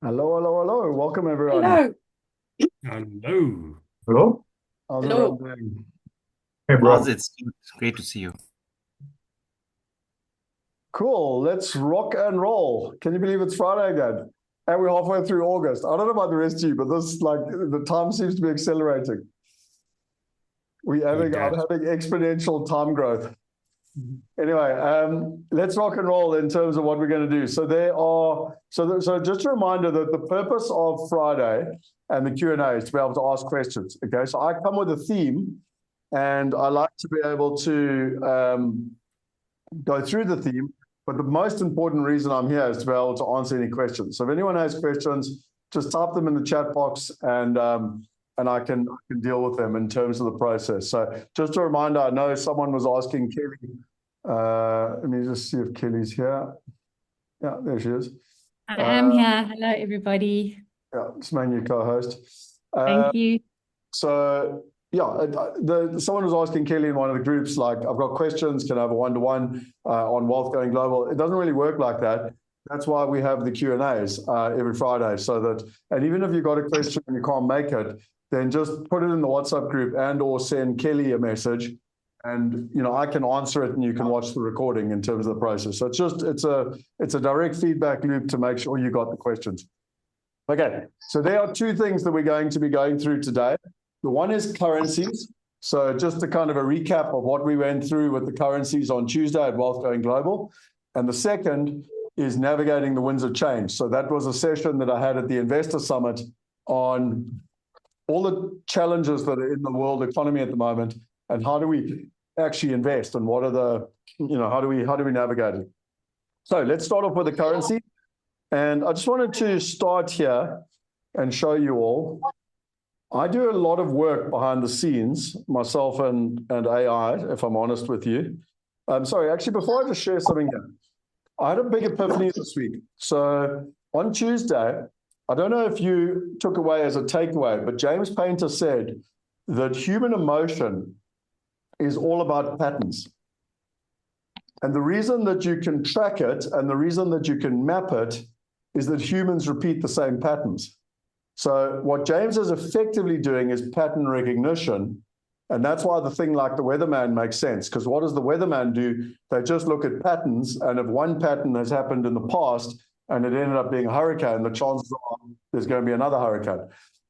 Hello, hello, hello. Welcome, everyone. Hello. Hello. Hello? How's everyone Hello. doing? Hey, Oz, bro. it's great to see you. Cool. Let's rock and roll. Can you believe it's Friday again? And we're halfway through August. I don't know about the rest of you, but this, like, the time seems to be accelerating. It I'm does. having exponential time growth. Anyway, let's rock and roll in terms of what we're going to do. So just a reminder that the purpose of Friday and the Q&A is to be able to ask questions. Okay, so I come with a theme, and I like to be able to go through the theme. But the most important reason I'm here is to be able to answer any questions. So if anyone has questions, just type them in the chat box, and I can deal with them in terms of the process. So just a reminder, I know someone was asking Kelly. Let me just see if Kelly's here. Yeah, there she is. I am Uh, here. Hello, everybody. yeah, it's my new co-host. Thank you. So yeah, someone was asking Kelly in one of the groups, like, I've got questions, can I have a one-to-one on Wealth Going Global? It doesn't really work like that. That's why we have the Q&As every Friday, so that, and even if you've got a question and you can't make it, then just put it in the WhatsApp group and or send Kelly a message, and I can answer it and you can watch the recording in terms of the process. So it's a direct feedback loop to make sure you got the questions. Okay, so there are two things that we're going to be going through today. The one is currencies. So just a kind of a recap of what we went through with the currencies on Tuesday at Wealth Going Global. And the second is navigating the winds of change. So that was a session that I had at the Investor Summit on all the challenges that are in the world economy at the moment, and how do we actually invest, and what are the, how do we navigate it? So let's start off with the currency. And I just wanted to start here and show you all. I do a lot of work behind the scenes, myself and AI, if I'm honest with you. Sorry, actually, before I just share something here, I had a big epiphany this week. So on Tuesday, I don't know if you took away as a takeaway, but James Painter said that human emotion is all about patterns. And the reason that you can track it and the reason that you can map it is that humans repeat the same patterns. So what James is effectively doing is pattern recognition. And that's why the thing like the weatherman makes sense, because what does the weatherman do? They just look at patterns, and if one pattern has happened in the past and it ended up being a hurricane, the chances are there's going to be another hurricane.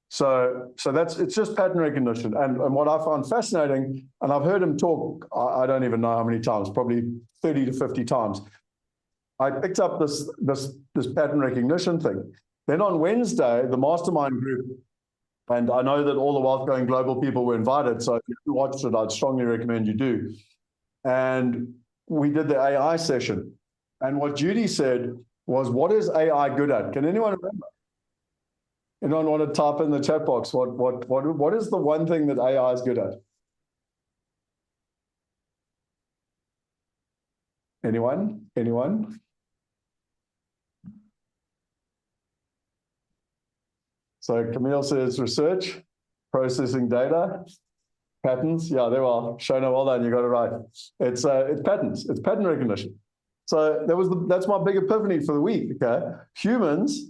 So it's just pattern recognition. And what I found fascinating, and I've heard him talk, I don't even know how many times, probably 30 to 50 times. I picked up this pattern recognition thing. Then on Wednesday, the mastermind group, and I know that all the Wealth Going Global people were invited, so if you watched it, I'd strongly recommend you do. And we did the AI session. And what Judy said was, what is AI good at? Can anyone remember? Anyone want to type in the chat box? What is the one thing that AI is good at? Anyone? Anyone? So Camille says research, processing data, patterns. Yeah, there are. Shona, well done. You got it right. It's patterns. It's pattern recognition. So that's my big epiphany for the week. Okay, humans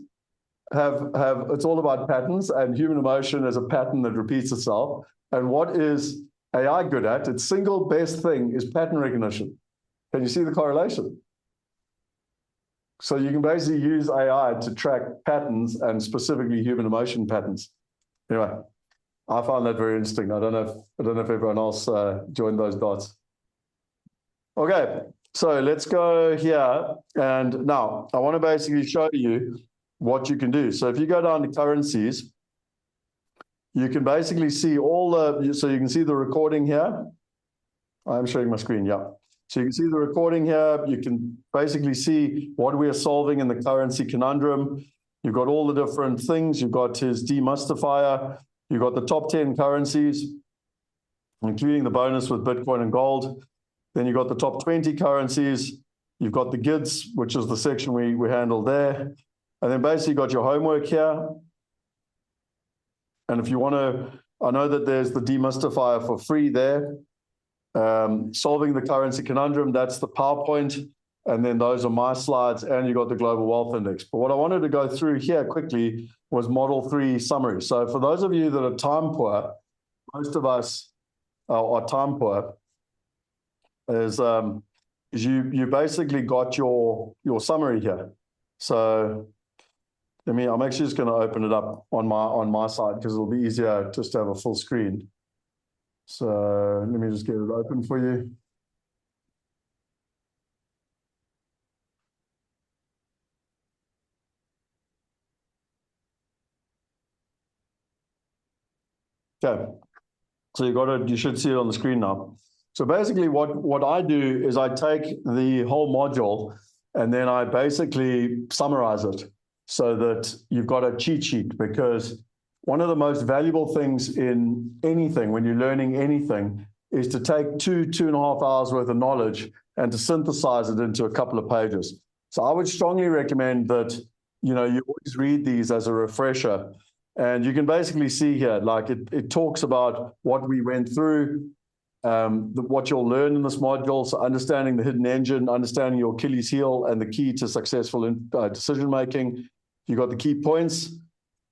have it's all about patterns, and human emotion is a pattern that repeats itself. And what is AI good at? Its single best thing is pattern recognition. Can you see the correlation? So you can basically use AI to track patterns, and specifically human emotion patterns. Anyway, I found that very interesting. I don't know if everyone else joined those dots. Okay, so let's go here. And now I want to basically show you what you can do. So if you go down to currencies, you can basically see so you can see the recording here. I'm showing my screen, yeah. So you can see the recording here. You can basically see what we are solving in the currency conundrum. You've got all the different things. You've got his demystifier. You've got the top 10 currencies, including the bonus with Bitcoin and gold. Then you've got the top 20 currencies. You've got the GIDS, which is the section we handled there. And then basically got your homework here. And if you want to, I know that there's the demystifier for free there. Solving the currency conundrum, that's the PowerPoint. and then those are my slides, and you got the Global Wealth Index. But what I wanted to go through here quickly was Model 3 summary. So for those of you that are time poor, most of us are time poor, is you basically got your summary here. So I'm actually just going to open it up on my side because it'll be easier just to have a full screen. So let me just get it open for you. Okay, so you should see it on the screen now. So basically what I do is I take the whole module and then I basically summarize it so that you've got a cheat sheet, because one of the most valuable things in anything, when you're learning anything, is to take 2.5 hours worth of knowledge and to synthesize it into a couple of pages. So I would strongly recommend that, you always read these as a refresher. And you can basically see here, like it talks about what we went through, what you'll learn in this module. So understanding the hidden engine, understanding your Achilles heel and the key to successful decision-making. You got the key points.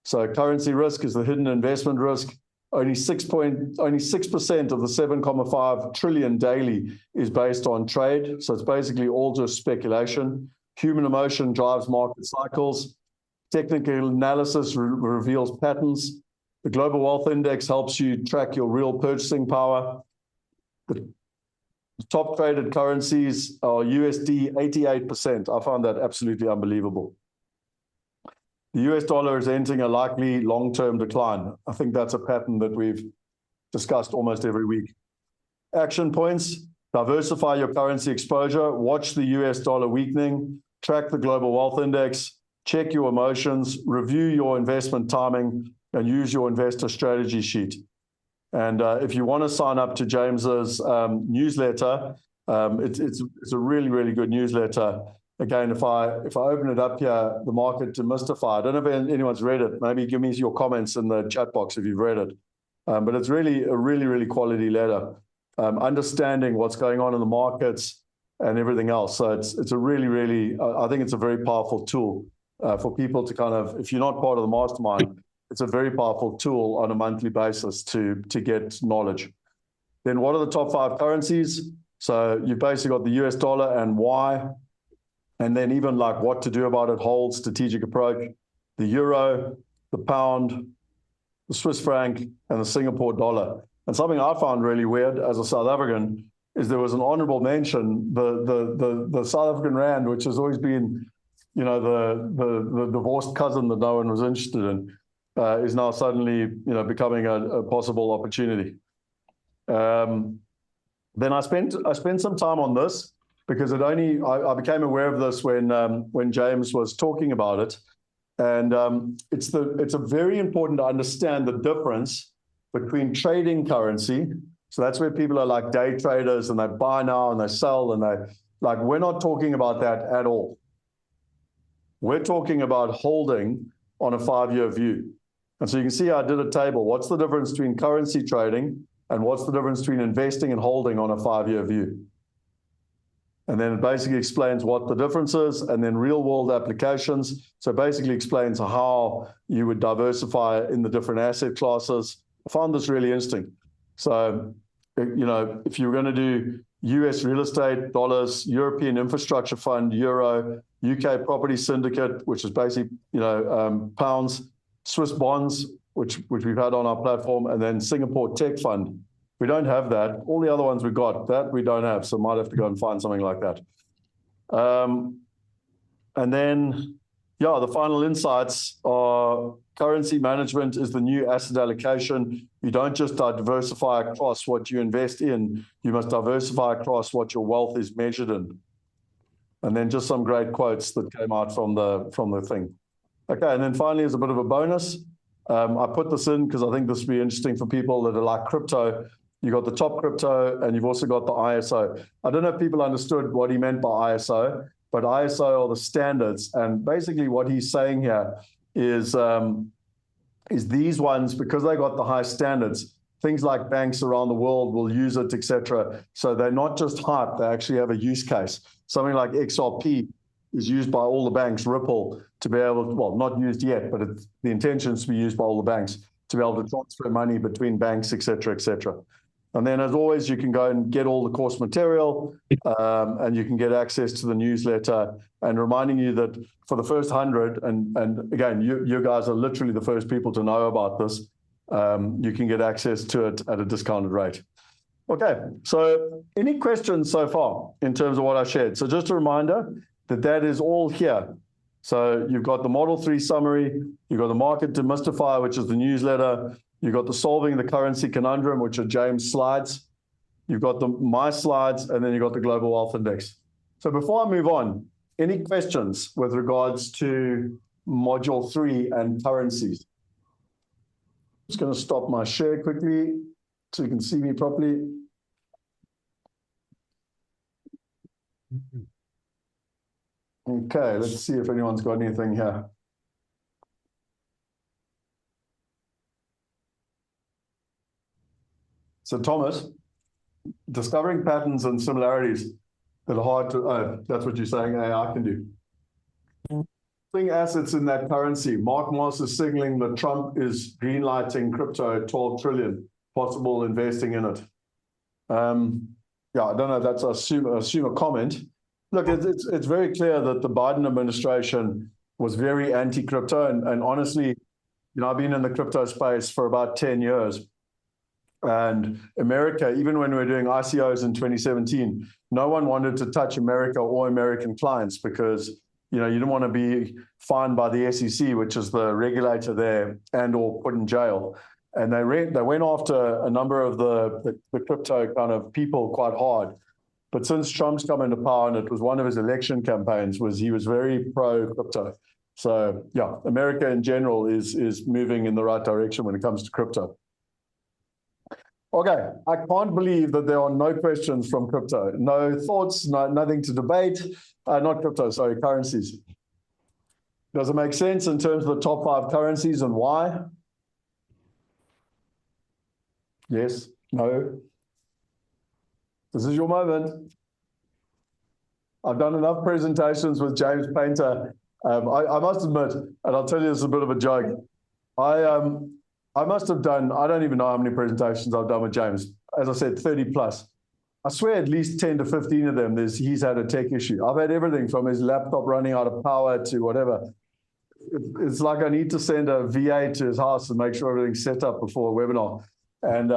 So currency risk is the hidden investment risk. Only 6% of the 7.5 trillion daily is based on trade. So it's basically all just speculation. Human emotion drives market cycles. Technical analysis reveals patterns. The Global Wealth Index helps you track your real purchasing power. The top traded currencies are USD, 88%. I found that absolutely unbelievable. The US dollar is entering a likely long-term decline. I think that's a pattern that we've discussed almost every week. Action points: diversify your currency exposure, watch the US dollar weakening, track the Global Wealth Index, check your emotions, review your investment timing, and use your investor strategy sheet. And if you want to sign up to James's newsletter, it's a really, really good newsletter. Again, if I open it up here, the Market Demystified, I don't know if anyone's read it. Maybe give me your comments in the chat box if you've read it. But it's really a really quality letter, understanding what's going on in the markets and everything else. So it's a really, I think it's a very powerful tool for people to kind of, if you're not part of the mastermind, it's a very powerful tool on a monthly basis to get knowledge. Then what are the top 5 currencies? So you've basically got the US dollar and why, and then even like what to do about it, hold, strategic approach, the euro, the pound, the Swiss franc, and the Singapore dollar. And something I found really weird as a South African is there was an honorable mention, the South African rand, which has always been, the divorced cousin that no one was interested in, is now suddenly, becoming a possible opportunity. Then I spent some time on this because I became aware of this when James was talking about it, and it's very important to understand the difference between trading currency. So that's where people are like day traders and they buy now and they sell and we're not talking about that at all. We're talking about holding on a 5-year view. And so you can see I did a table. What's the difference between currency trading and what's the difference between investing and holding on a 5-year view? And then it basically explains what the difference is, and then real world applications. So it basically explains how you would diversify in the different asset classes. I found this really interesting. So, if you're going to do US real estate, dollars, European infrastructure fund, euro, UK property syndicate, which is basically, pounds, Swiss bonds, which we've had on our platform, and then Singapore tech fund. We don't have that. All the other ones we got, that we don't have, so might have to go and find something like that. And then, the final insights are currency management is the new asset allocation. You don't just diversify across what you invest in, you must diversify across what your wealth is measured in. And then just some great quotes that came out from the thing. Okay, and then finally, as a bit of a bonus, I put this in because I think this will be interesting for people that are like crypto. You got the top crypto, and you've also got the ISO. I don't know if people understood what he meant by ISO, but ISO are the standards. And basically what he's saying here is these ones, because they got the high standards, things like banks around the world will use it, etc. So they're not just hype, they actually have a use case. Something like XRP is used by all the banks, Ripple, to be able to, well, not used yet, but the intention is to be used by all the banks to be able to transfer money between banks, etc., etc. And then, as always, you can go and get all the course material, and you can get access to the newsletter. And reminding you that for the first 100, and again, you guys are literally the first people to know about this, you can get access to it at a discounted rate. Okay, so any questions so far in terms of what I shared? So just a reminder that that is all here. So you've got the Model 3 summary, you've got the Market Demystifier, which is the newsletter, you've got the Solving the Currency Conundrum, which are James' slides, you've got my slides, and then you've got the Global Wealth Index. So before I move on, any questions with regards to Module 3 and currencies? I'm just going to stop my share quickly so you can see me properly. Okay, let's see if anyone's got anything here. So Thomas, discovering patterns and similarities that are hard to, oh, that's what you're saying AI can do. Putting assets in that currency. Mark Moss is signaling that Trump is greenlighting crypto at 12 trillion, possible investing in it. Yeah, I don't know if that's assume a comment. Look, it's very clear that the Biden administration was very anti-crypto, and honestly, you know, I've been in the crypto space for about 10 years. And America, even when we were doing ICOs in 2017, no one wanted to touch America or American clients because, you know, you didn't want to be fined by the SEC, which is the regulator there, and or put in jail. And they went after a number of the crypto kind of people quite hard. But since Trump's come into power, and it was one of his election campaigns, he was very pro-crypto. So yeah, America in general is moving in the right direction when it comes to crypto. Okay, I can't believe that there are no questions from crypto. No thoughts, nothing to debate. Not crypto, sorry, currencies. Does it make sense in terms of the top 5 currencies and why? Yes, no. This is your moment. I've done enough presentations with James Painter. I must admit, and I'll tell you this is a bit of a joke. I must have done, I don't even know how many presentations I've done with James. As I said, 30 plus. I swear at least 10 to 15 of them, he's had a tech issue. I've had everything from his laptop running out of power to whatever. It's like I need to send a VA to his house and make sure everything's set up before a webinar. And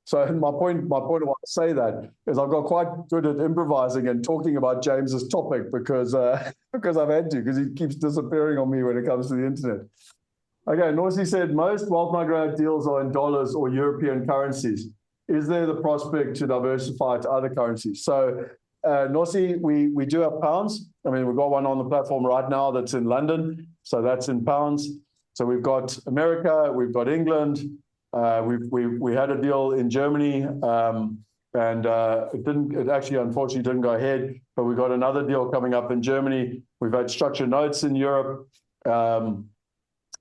so my point of why I say that is I've got quite good at improvising and talking about James's topic because I've had to, because he keeps disappearing on me when it comes to the internet. Okay, Norsi said most Wealth Migrate deals are in dollars or European currencies. Is there the prospect to diversify to other currencies? So, Norsi, we do have pounds. I mean, we've got one on the platform right now that's in London, so that's in pounds. So we've got America, we've got England, we had a deal in Germany, and it actually unfortunately didn't go ahead. But we got another deal coming up in Germany. We've had structured notes in Europe.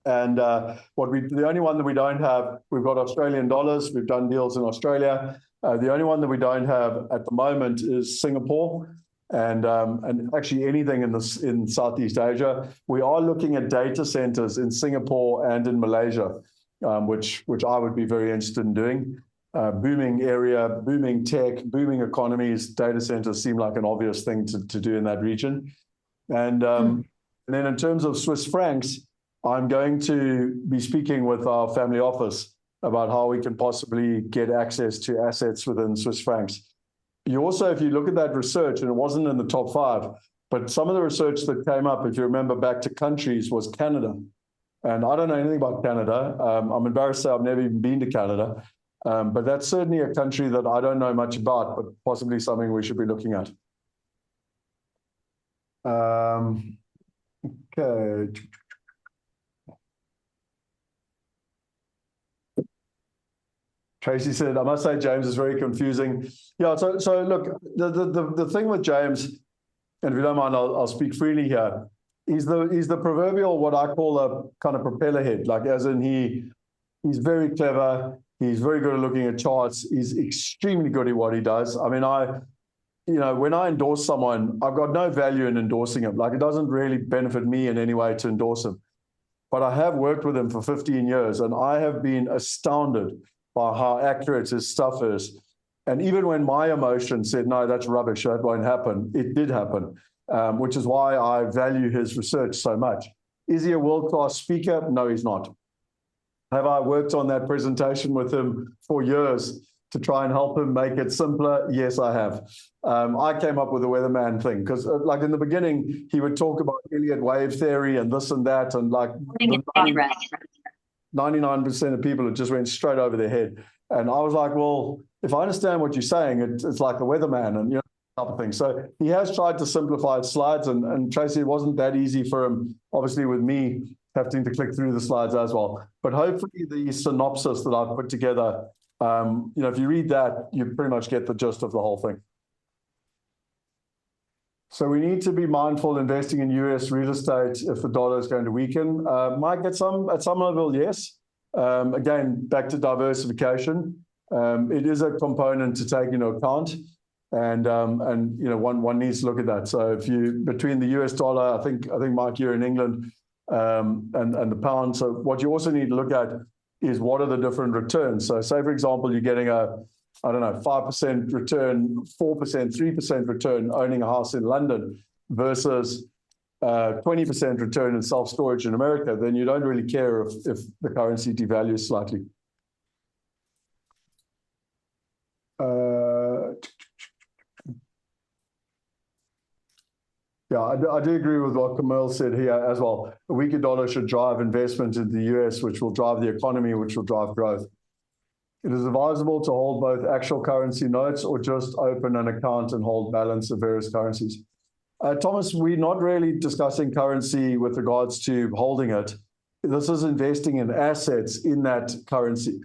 And the only one that we don't have, we've got Australian dollars. We've done deals in Australia. The only one that we don't have at the moment is Singapore, and actually anything in Southeast Asia. We are looking at data centers in Singapore and in Malaysia, which I would be very interested in doing. Booming area, booming tech, booming economies. Data centers seem like an obvious thing to do in that region. And then in terms of Swiss francs, I'm going to be speaking with our family office about how we can possibly get access to assets within Swiss francs. You also, if you look at that research, and it wasn't in the top 5, but some of the research that came up, if you remember back to countries, was Canada. And I don't know anything about Canada. I'm embarrassed to say I've never even been to Canada. But that's certainly a country that I don't know much about, but possibly something we should be looking at. Okay. Tracy said, I must say, James is very confusing. Yeah, so look, the thing with James, and if you don't mind, I'll speak freely here, he's the proverbial, what I call a kind of propeller head, like as in he's very clever, He's very good at looking at charts. He's extremely good at what he does. I mean, when I endorse someone, I've got no value in endorsing him. Like, it doesn't really benefit me in any way to endorse him. But I have worked with him for 15 years, and I have been astounded by how accurate his stuff is. And even when my emotion said, no, that's rubbish, that won't happen, it did happen, which is why I value his research so much. Is he a world-class speaker? No, he's not. Have I worked on that presentation with him for years to try and help him make it simpler? Yes, I have. I came up with the weatherman thing because, like, in the beginning, he would talk about Elliott wave theory and this and that, and like 99% of people, it just went straight over their head. And I was like, well, if I understand what you're saying, it's like the weatherman and, type of thing. So he has tried to simplify his slides, and Tracy, it wasn't that easy for him, obviously, with me having to click through the slides as well. But hopefully the synopsis that I've put together, if you read that, you pretty much get the gist of the whole thing. So we need to be mindful investing in US real estate if the dollar is going to weaken. Mike, at some level, yes. Again, back to diversification. It is a component to take into account, and one needs to look at that. So if you between the US dollar, I think Mike, you're in England, and the pound. So what you also need to look at is what are the different returns. So say, for example, you're getting a 5% return, 4%, 3% return owning a house in London versus 20% return in self-storage in America, then you don't really care if the currency devalues slightly. I do agree with what Kamal said here as well. A weaker dollar should drive investment into the US, which will drive the economy, which will drive growth. It is advisable to hold both actual currency notes or just open an account and hold balance of various currencies. Thomas, we're not really discussing currency with regards to holding it. This is investing in assets in that currency.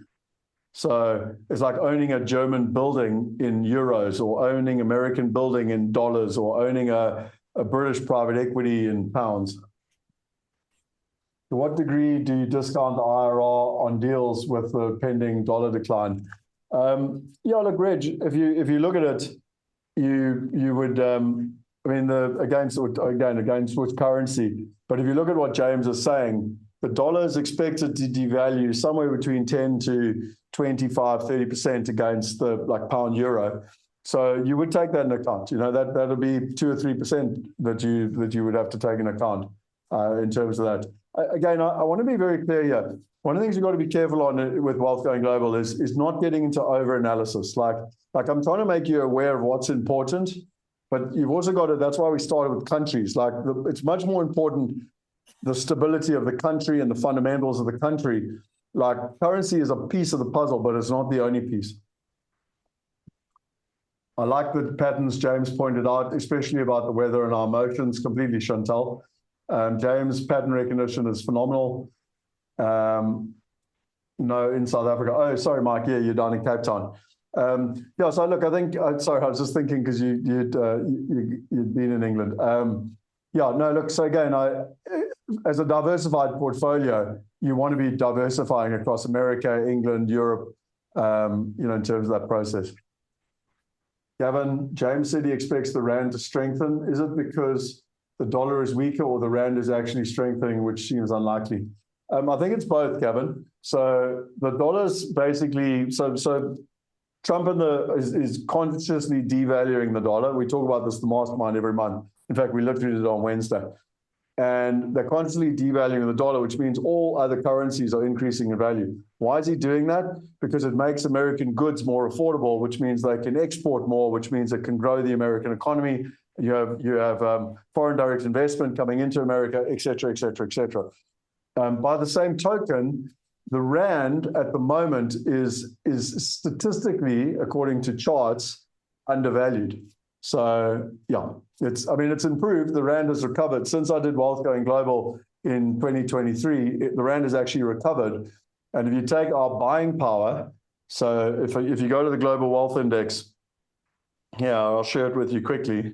So it's like owning a German building in euros, or owning American building in dollars, or owning a British private equity in pounds. To what degree do you discount the IRR on deals with the pending dollar decline? Look, Reg, if you look at it, you would, against which currency, but if you look at what James is saying, the dollar is expected to devalue somewhere between 10 to 25, 30% against the pound euro. So you would take that into account. That'll be 2 or 3% that you would have to take into account in terms of that. Again, I want to be very clear here. One of the things you've got to be careful on with Wealth Going Global is not getting into over-analysis. Like I'm trying to make you aware of what's important, but you've also got to, that's why we started with countries. It's much more important, the stability of the country and the fundamentals of the country. Like, currency is a piece of the puzzle, but it's not the only piece. I like the patterns James pointed out, especially about the weather and our emotions, completely Chantal. James' pattern recognition is phenomenal. No, in South Africa. Oh, sorry, Mike. Yeah, you're down in Cape Town. So look, I think, sorry, I was just thinking because you'd been in England. Look, so again, as a diversified portfolio, you want to be diversifying across America, England, Europe, in terms of that process. Gavin, James said he expects the rand to strengthen. Is it because the dollar is weaker or the rand is actually strengthening, which seems unlikely? I think it's both, Gavin. So the dollar's basically, so Trump is consciously devaluing the dollar. We talk about this, the mastermind, every month. In fact, we literally did it on Wednesday. And they're constantly devaluing the dollar, which means all other currencies are increasing in value. Why is he doing that? Because it makes American goods more affordable, which means they can export more, which means it can grow the American economy. You have foreign direct investment coming into America, et cetera, et cetera, et cetera. By the same token, the rand at the moment is statistically, according to charts, undervalued. So it's improved. The rand has recovered since I did Wealth Going Global in 2023. The rand has actually recovered. And if you take our buying power, so if you go to the Global Wealth Index, I'll share it with you quickly.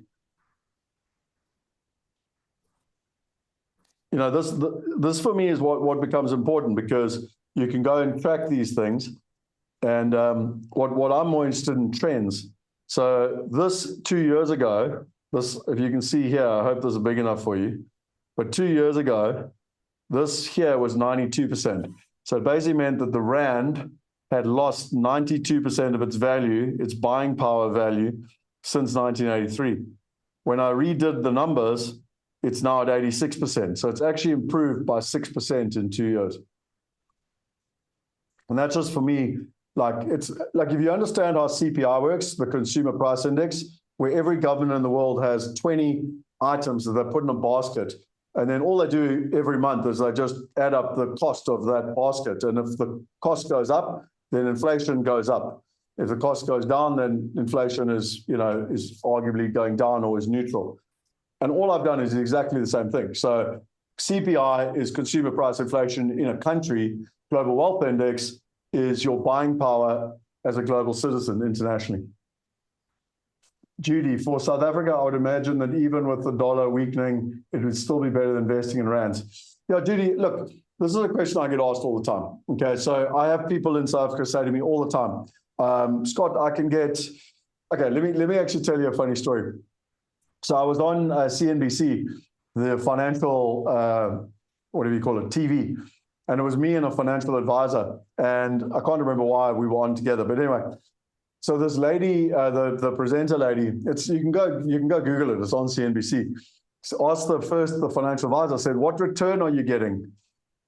This for me is what becomes important, because you can go and track these things. And what I'm more interested in trends. So this 2 years ago, this, if you can see here, I hope this is big enough for you. But 2 years ago, this here was 92%. So it basically meant that the Rand had lost 92% of its value, its buying power value, since 1983. When I redid the numbers, it's now at 86%. So it's actually improved by 6% in 2 years. And that's just for me, like, it's like if you understand how CPI works, the Consumer Price Index, where every government in the world has 20 items that they put in a basket, and then all they do every month is they just add up the cost of that basket. And if the cost goes up, then inflation goes up. If the cost goes down, then inflation is arguably going down or is neutral. And all I've done is exactly the same thing. So CPI is consumer price inflation in a country. Global Wealth Index is your buying power as a global citizen internationally. Judy, for South Africa, I would imagine that even with the dollar weakening, it would still be better than investing in rands. Yeah, Judy, look, this is a question I get asked all the time. Okay, so I have people in South Africa say to me all the time, Scott, I can get, okay, let me actually tell you a funny story. So I was on CNBC, the financial, what do you call it, TV, and it was me and a financial advisor, and I can't remember why we were on together, but anyway. So this lady, the presenter lady, you can go Google it. It's on CNBC. So asked the financial advisor, said, "What return are you getting?"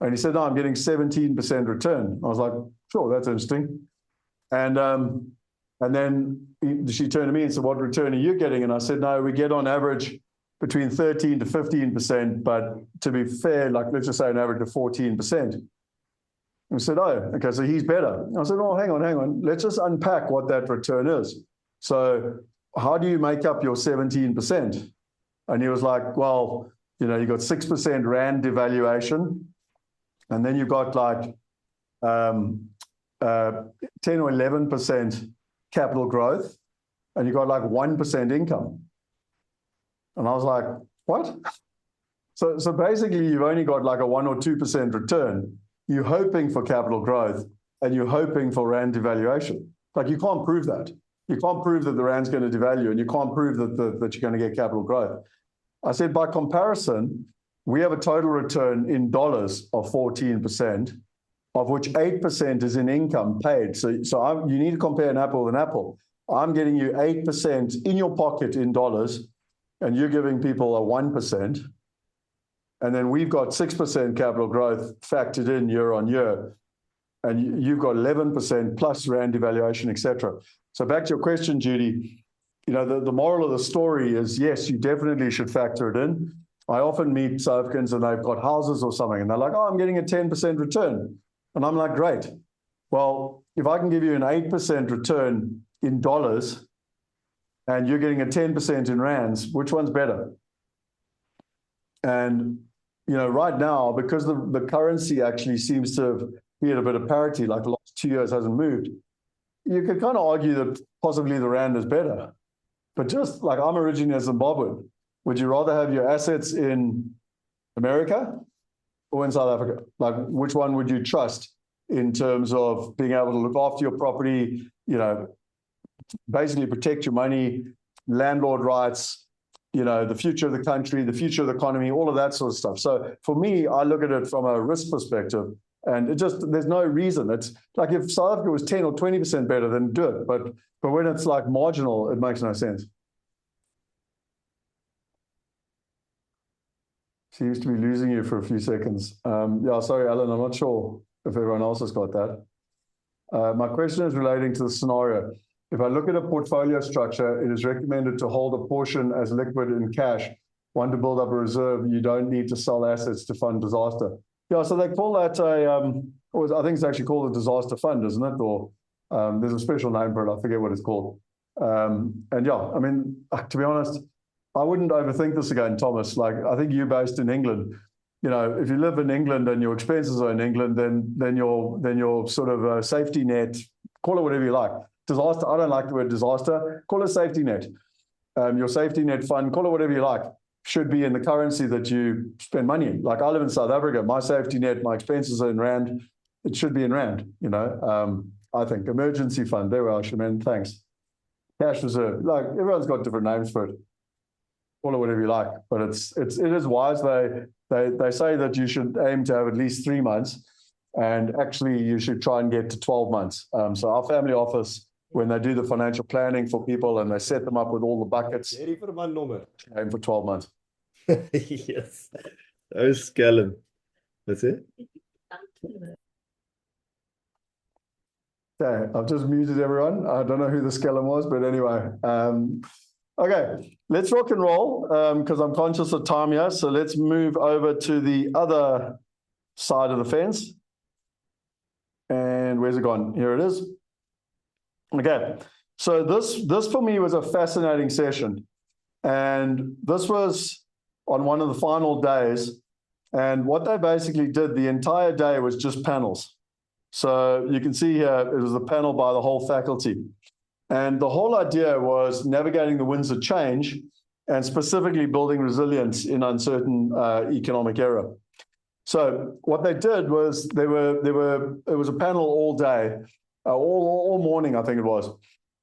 And he said, "No, I'm getting 17% return." I was like, "Sure, that's interesting." And then she turned to me and said, "What return are you getting?" And I said, "No, we get on average between 13 to 15%, but to be fair, like let's just say an average of 14%. And I said, "Oh, okay, so he's better." I said, "Oh, hang on. Let's just unpack what that return is. So how do you make up your 17%? And he was like, "Well, you got 6% Rand devaluation, and then you've got like 10 or 11% capital growth, and you got like 1% income." And I was like, "What?" So basically, you've only got like a 1 or 2% return. You're hoping for capital growth, and you're hoping for Rand devaluation. Like, you can't prove that. You can't prove that the Rand's going to devalue, and you can't prove that you're going to get capital growth. I said, by comparison, we have a total return in dollars of 14%, of which 8% is in income paid. So you need to compare an apple with an apple. I'm getting you 8% in your pocket in dollars, and you're giving people a 1%. And then we've got 6% capital growth factored in year on year. And you've got 11% plus Rand devaluation, et cetera. So back to your question, Judy, the moral of the story is, yes, you definitely should factor it in. I often meet South Africans and they've got houses or something, and they're like, "Oh, I'm getting a 10% return." And I'm like, "Great. Well, if I can give you an 8% return in dollars and you're getting a 10% in Rands, which one's better?" And right now, because the currency actually seems to be at a bit of parity, like the last 2 years hasn't moved, you could kind of argue that possibly the Rand is better. But just like, I'm originally a Zimbabwean, would you rather have your assets in America or in South Africa? Like, which one would you trust in terms of being able to look after your property, basically protect your money, landlord rights, the future of the country, the future of the economy, all of that sort of stuff. So for me, I look at it from a risk perspective, and there's no reason. It's like, if South Africa was 10 or 20% better, then do it. But when it's like marginal, it makes no sense. Seems to be losing you for a few seconds. Yeah, sorry, Alan, I'm not sure if everyone else has got that. My question is relating to the scenario. If I look at a portfolio structure, it is recommended to hold a portion as liquid in cash, one to build up a reserve. You don't need to sell assets to fund disaster. Yeah, so they call that I think it's actually called a disaster fund, isn't it? Or there's a special name for it. I forget what it's called. And yeah, I mean, to be honest, I wouldn't overthink this again, Thomas. Like, I think you're based in England. If you live in England and your expenses are in England, then your sort of safety net, call it whatever you like. Disaster, I don't like the word disaster, call it safety net. Your safety net fund, call it whatever you like, should be in the currency that you spend money in. Like, I live in South Africa, my safety net, my expenses are in Rand, it should be in Rand, I think. Emergency fund. There we are, Shaman. Thanks. Cash reserve. Like, everyone's got different names for it. Call it whatever you like, but it is wise. They say that you should aim to have at least 3 months, and actually you should try and get to 12 months. So our family office, when they do the financial planning for people and they set them up with all the buckets, aim for 12 months. Yes. Oh, Scallum. That's it? Okay, I've just muted everyone. I don't know who the skeleton was, but anyway. Okay, let's rock and roll because I'm conscious of time here. So let's move over to the other side of the fence. And where's it gone? Here it is. Okay, so this for me was a fascinating session. And this was on one of the final days. And what they basically did the entire day was just panels. So you can see here, it was a panel by the whole faculty. And the whole idea was navigating the winds of change and specifically building resilience in uncertain economic era. So what they did was it was a panel all day, all morning, I think it was,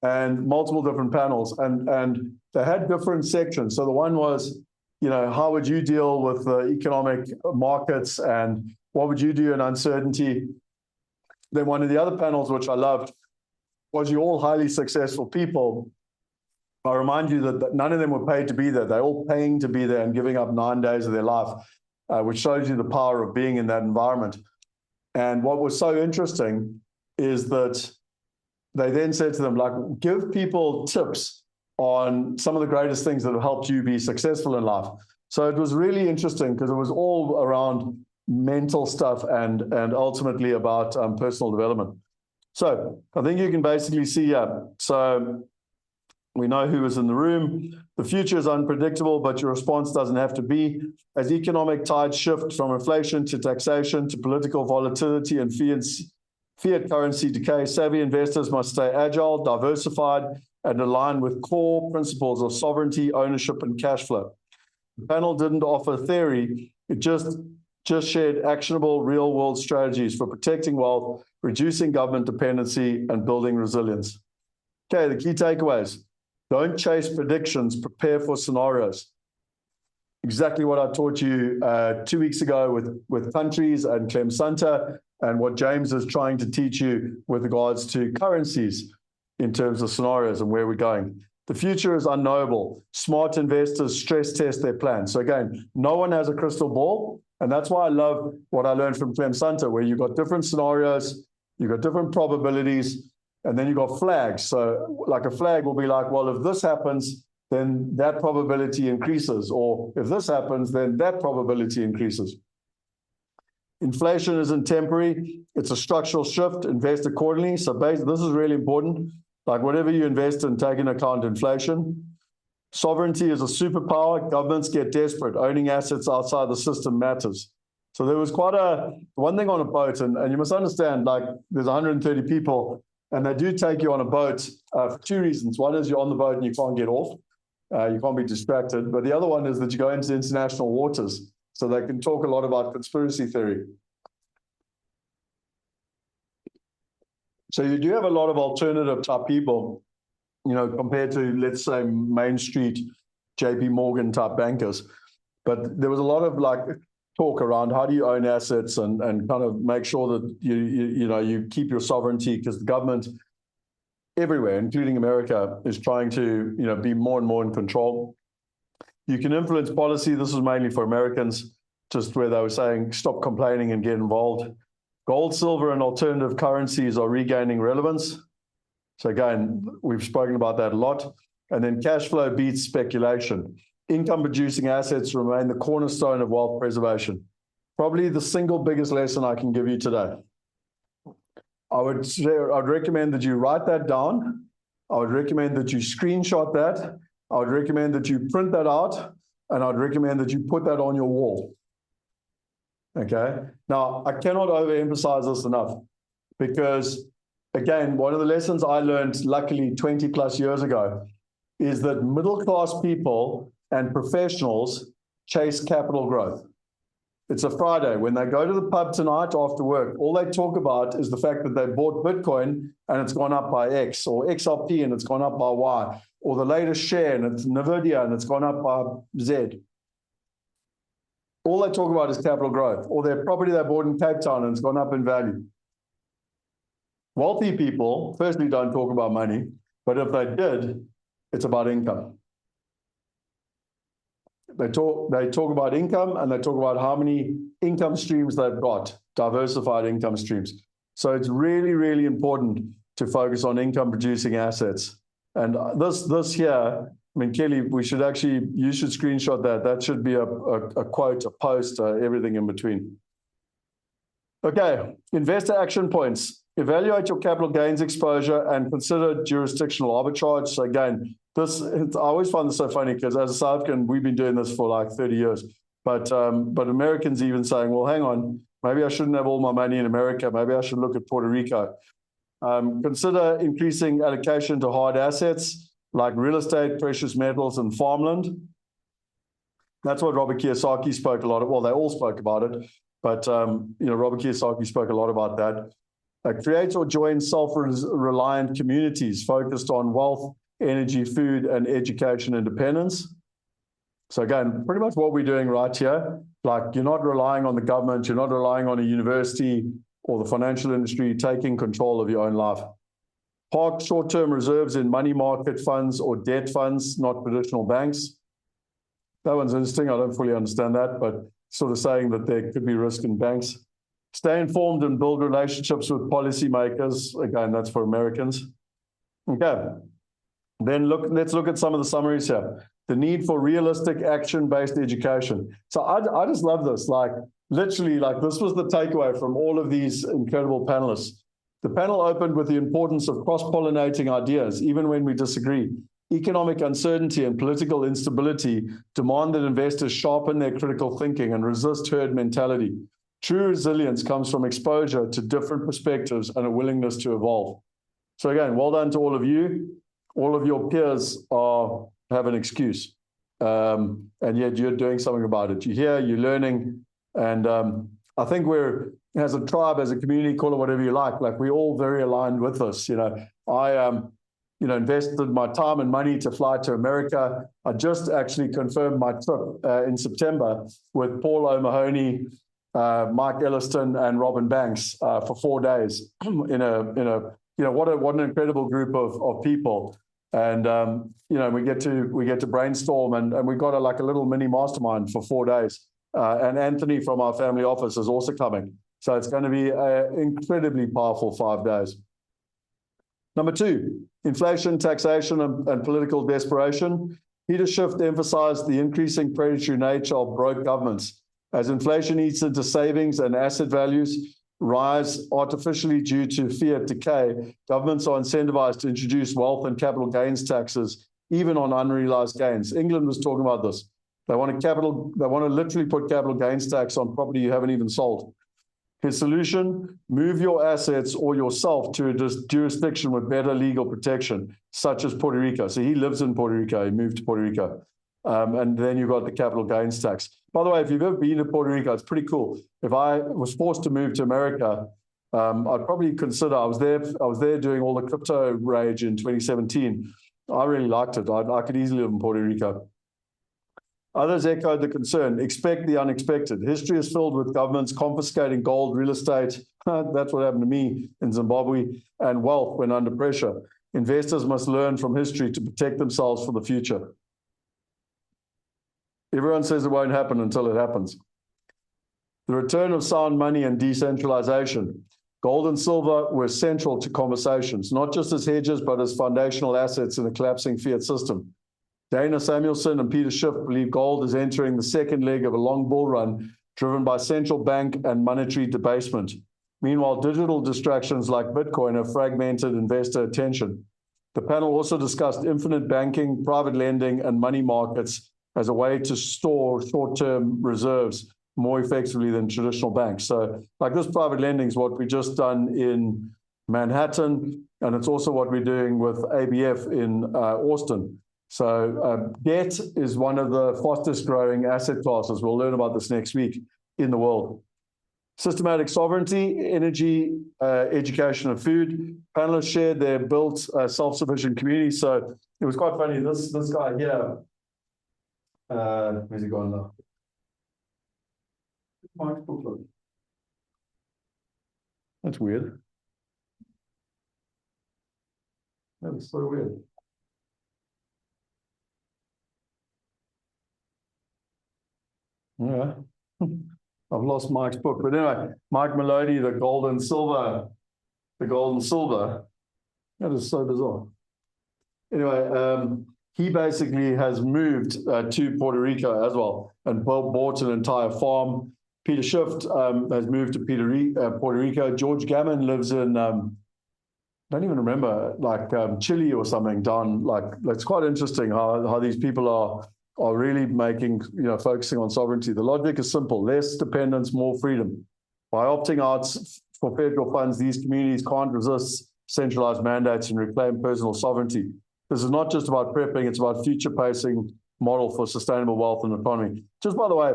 and multiple different panels. And they had different sections. So the one was, how would you deal with the economic markets and what would you do in uncertainty? Then one of the other panels, which I loved, was you're all highly successful people. I remind you that none of them were paid to be there. They're all paying to be there and giving up 9 days of their life, which shows you the power of being in that environment. And what was so interesting is that they then said to them, like, give people tips on some of the greatest things that have helped you be successful in life. So it was really interesting because it was all around mental stuff and ultimately about personal development. So I think you can basically see here. So we know who was in the room. The future is unpredictable, but your response doesn't have to be. As economic tides shift from inflation to taxation to political volatility and fiat currency decay, savvy investors must stay agile, diversified, and aligned with core principles of sovereignty, ownership, and cash flow. The panel didn't offer theory. It just shared actionable real-world strategies for protecting wealth, reducing government dependency, and building resilience. Okay, the key takeaways. Don't chase predictions, prepare for scenarios. Exactly what I taught you 2 weeks ago with countries and Clem Santa, and what James is trying to teach you with regards to currencies in terms of scenarios and where we're going. The future is unknowable. Smart investors stress test their plans. So again, no one has a crystal ball. And that's why I love what I learned from Clem Santa, where you've got different scenarios, you've got different probabilities, and then you've got flags. So like a flag will be like, well, if this happens, then that probability increases. Or if this happens, then that probability increases. Inflation isn't temporary. It's a structural shift. Invest accordingly. So basically, this is really important. Like whatever you invest in, take into account inflation. Sovereignty is a superpower. Governments get desperate. Owning assets outside the system matters. So there was quite one thing on a boat, and you must understand, like there's 130 people, and they do take you on a boat for 2 reasons. One is you're on the boat and you can't get off. You can't be distracted. But the other one is that you go into international waters, so they can talk a lot about conspiracy theory. So you do have a lot of alternative type people, compared to, let's say, Main Street, JP Morgan type bankers. But there was a lot of talk around how do you own assets and kind of make sure that you keep your sovereignty, because the government everywhere, including America, is trying to be more and more in control. You can influence policy. This is mainly for Americans, just where they were saying stop complaining and get involved. Gold, silver, and alternative currencies are regaining relevance. So again, we've spoken about that a lot. And then cash flow beats speculation. Income-producing assets remain the cornerstone of wealth preservation. Probably the single biggest lesson I can give you today. I'd recommend that you write that down. I would recommend that you screenshot that. I would recommend that you print that out. And I'd recommend that you put that on your wall. Okay? Now, I cannot overemphasize this enough, because again, one of the lessons I learned, luckily 20 plus years ago, is that middle-class people and professionals chase capital growth. It's a Friday. When they go to the pub tonight after work, all they talk about is the fact that they bought Bitcoin and it's gone up by X, or XRP and it's gone up by Y, or the latest share and it's NVIDIA and it's gone up by Z. All they talk about is capital growth, or their property they bought in Cape Town and it's gone up in value. Wealthy people, firstly, don't talk about money, but if they did, it's about income. They talk about income, and they talk about how many income streams they've got, diversified income streams. So it's really, really important to focus on income producing assets. And this here, I mean, Kelly, you should screenshot that. That should be a quote, a post, everything in between. Okay, investor action points. Evaluate your capital gains exposure and consider jurisdictional arbitrage. So again, I always find this so funny because as a South African, we've been doing this for like 30 years. But Americans even saying, well, hang on, maybe I shouldn't have all my money in America. Maybe I should look at Puerto Rico. Consider increasing allocation to hard assets like real estate, precious metals, and farmland. That's what Robert Kiyosaki spoke a lot of. Well, they all spoke about it. But Robert Kiyosaki spoke a lot about that. Create or join self-reliant communities focused on wealth, energy, food, and education independence. So again, pretty much what we're doing right here. Like, you're not relying on the government, you're not relying on a university or the financial industry, taking control of your own life. Park short-term reserves in money market funds or debt funds, not traditional banks. That one's interesting. I don't fully understand that, but sort of saying that there could be risk in banks. Stay informed and build relationships with policymakers. Again, that's for Americans. Okay. Then let's look at some of the summaries here. The need for realistic action-based education. So I just love this. Like, literally, like, this was the takeaway from all of these incredible panelists. The panel opened with the importance of cross-pollinating ideas, even when we disagree. Economic uncertainty and political instability demand that investors sharpen their critical thinking and resist herd mentality. True resilience comes from exposure to different perspectives and a willingness to evolve. So again, well done to all of you. All of your peers have an excuse, and yet you're doing something about it. You're here, you're learning, and I think we're, as a tribe, as a community, call it whatever you like we're all very aligned with this. I invested my time and money to fly to America. I just actually confirmed my trip in September with Paul O'Mahony, Mike Elliston, and Robin Banks for 4 days what an incredible group of people. And we get to brainstorm, and we got a little mini mastermind for 4 days. And Anthony from our family office is also coming. So it's going to be an incredibly powerful 5 days. Number 2, inflation, taxation, and political desperation. Peter Schiff emphasized the increasing predatory nature of broke governments. As inflation eats into savings and asset values rise artificially due to fiat decay, governments are incentivized to introduce wealth and capital gains taxes, even on unrealized gains. England was talking about this. They want to literally put capital gains tax on property you haven't even sold. His solution: move your assets or yourself to a jurisdiction with better legal protection, such as Puerto Rico. So he lives in Puerto Rico. He moved to Puerto Rico. And then you've got the capital gains tax. By the way, if you've ever been to Puerto Rico, it's pretty cool. If I was forced to move to America, I'd probably consider, I was there doing all the crypto rage in 2017. I really liked it. I could easily live in Puerto Rico. Others echoed the concern: expect the unexpected. History is filled with governments confiscating gold, real estate. That's what happened to me in Zimbabwe, and wealth when under pressure. Investors must learn from history to protect themselves for the future. Everyone says it won't happen until it happens. The return of sound money and decentralization. Gold and silver were central to conversations, not just as hedges, but as foundational assets in a collapsing fiat system. Dana Samuelson and Peter Schiff believe gold is entering the second leg of a long bull run driven by central bank and monetary debasement. Meanwhile, digital distractions like Bitcoin have fragmented investor attention. The panel also discussed infinite banking, private lending, and money markets as a way to store short-term reserves more effectively than traditional banks. So like this private lending is what we just done in Manhattan, and it's also what we're doing with ABF in Austin. So debt is one of the fastest growing asset classes. We'll learn about this next week. in the world. Systematic sovereignty, energy, education, and food. Panelists shared their built self-sufficient community. So it was quite funny. This guy here, where's he gone now? That's weird. That is so weird. Yeah. I've lost Mike's book, but anyway, Mike Maloney, the gold and silver. That is so bizarre. Anyway, he basically has moved to Puerto Rico as well and bought an entire farm. Peter Schiff has moved to Puerto Rico. George Gammon lives in, don't even remember, like Chile or something down, like, it's quite interesting how these people are really making, focusing on sovereignty. The logic is simple: less dependence, more freedom. By opting out for federal funds, these communities can't resist centralized mandates and reclaim personal sovereignty. This is not just about prepping, it's about future pacing model for sustainable wealth and autonomy. Just by the way,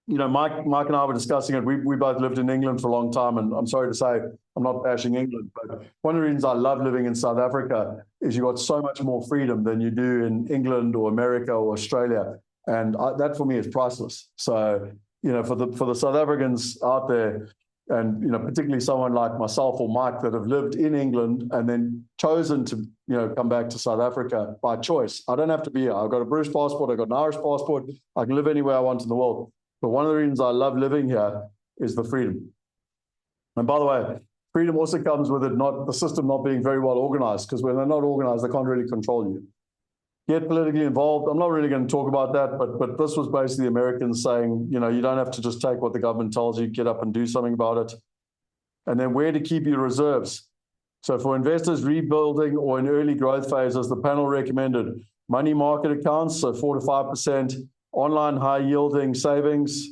Mike and I were discussing it. We both lived in England for a long time, and I'm sorry to say, I'm not bashing England, but one of the reasons I love living in South Africa is you've got so much more freedom than you do in England or America or Australia, and that for me is priceless. So, for the South Africans out there, and particularly someone like myself or Mike that have lived in England and then chosen to come back to South Africa by choice. I don't have to be here. I've got a British passport. I've got an Irish passport. I can live anywhere I want in the world. But one of the reasons I love living here is the freedom. And by the way, freedom also comes with it, not the system not being very well organized, because when they're not organized, they can't really control you. Get politically involved. I'm not really going to talk about that, but this was basically the Americans saying, you don't have to just take what the government tells you, get up and do something about it. And then where to keep your reserves. So for investors rebuilding or in early growth phases, the panel recommended money market accounts, so 4 to 5%, online high yielding savings.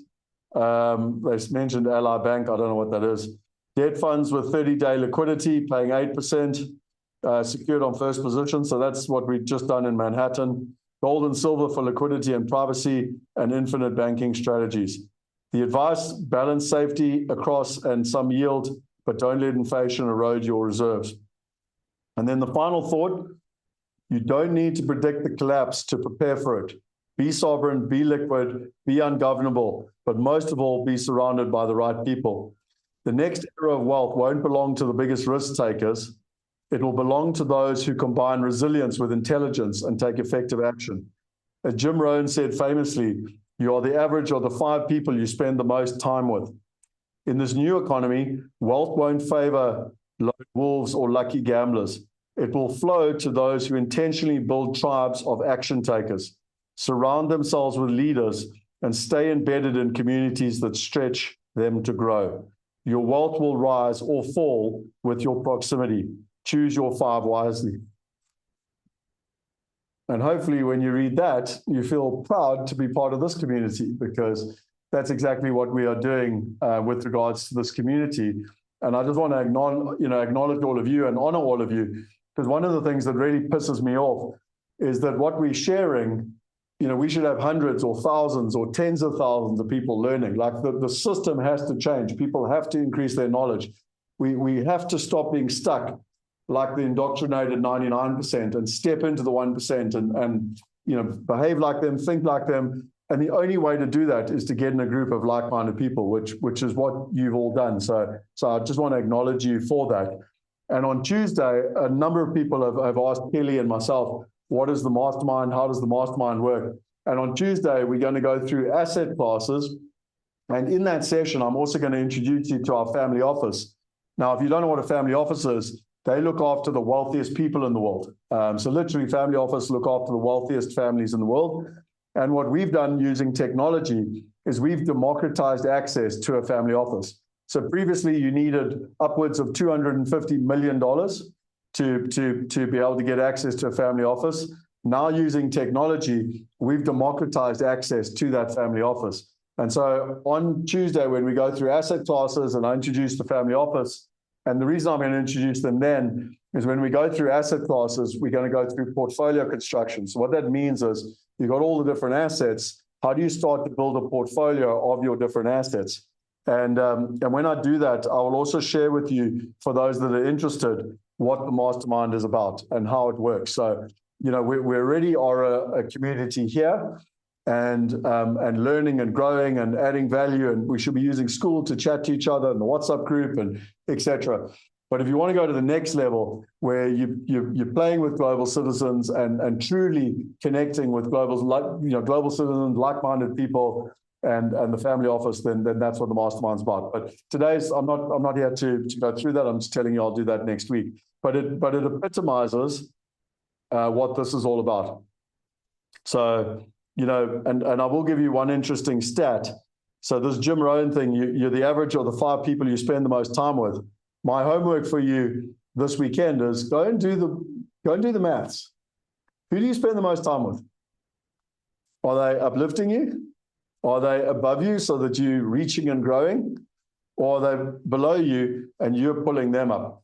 They mentioned Ally Bank. I don't know what that is. Debt funds with 30-day liquidity, paying 8%. Secured on first position. So that's what we've just done in Manhattan. Gold and silver for liquidity and privacy, and infinite banking strategies. The advice: balance safety across and some yield, but don't let inflation erode your reserves. And then the final thought: you don't need to predict the collapse to prepare for it. Be sovereign, be liquid, be ungovernable, but most of all, be surrounded by the right people. The next era of wealth won't belong to the biggest risk takers. It will belong to those who combine resilience with intelligence and take effective action. As Jim Rohn said famously, you are the average of the 5 people you spend the most time with. In this new economy, wealth won't favor lone wolves or lucky gamblers. It will flow to those who intentionally build tribes of action takers, surround themselves with leaders, and stay embedded in communities that stretch them to grow. Your wealth will rise or fall with your proximity. Choose your 5 wisely. And hopefully when you read that, you feel proud to be part of this community, because that's exactly what we are doing with regards to this community. And I just want to acknowledge all of you and honor all of you, because one of the things that really pisses me off is that what we're sharing, we should have hundreds or thousands or tens of thousands of people learning. Like the system has to change. People have to increase their knowledge. We have to stop being stuck like the indoctrinated 99% and step into the 1% and behave like them, think like them. And the only way to do that is to get in a group of like-minded people, which is what you've all done. So I just want to acknowledge you for that. And on Tuesday, a number of people have asked Kelly and myself, what is the mastermind? How does the mastermind work? And on Tuesday, we're going to go through asset classes. And in that session, I'm also going to introduce you to our family office. Now, if you don't know what a family office is, they look after the wealthiest people in the world. So literally, family office look after the wealthiest families in the world. And what we've done using technology is we've democratized access to a family office. So previously, you needed upwards of $250 million to be able to get access to a family office. Now, using technology, we've democratized access to that family office. And so on Tuesday, when we go through asset classes and I introduce the family office, and the reason I'm going to introduce them then is when we go through asset classes, we're going to go through portfolio construction. So what that means is you've got all the different assets, how do you start to build a portfolio of your different assets? And when I do that, I will also share with you, for those that are interested, what the mastermind is about and how it works. So, we already are a community here, and learning and growing and adding value, and we should be using school to chat to each other in the WhatsApp group and etc. But if you want to go to the next level, where you're playing with global citizens and truly connecting with global citizens, like-minded people, and the family office, then that's what the mastermind's about. But today's I'm not here to go through that. I'm just telling you I'll do that next week. But it epitomizes what this is all about. So, and I will give you one interesting stat. So this Jim Rohn thing, you're the average of the 5 people you spend the most time with. My homework for you this weekend is go and do the maths. Who do you spend the most time with? Are they uplifting you? Are they above you so that you're reaching and growing? Or are they below you and you're pulling them up?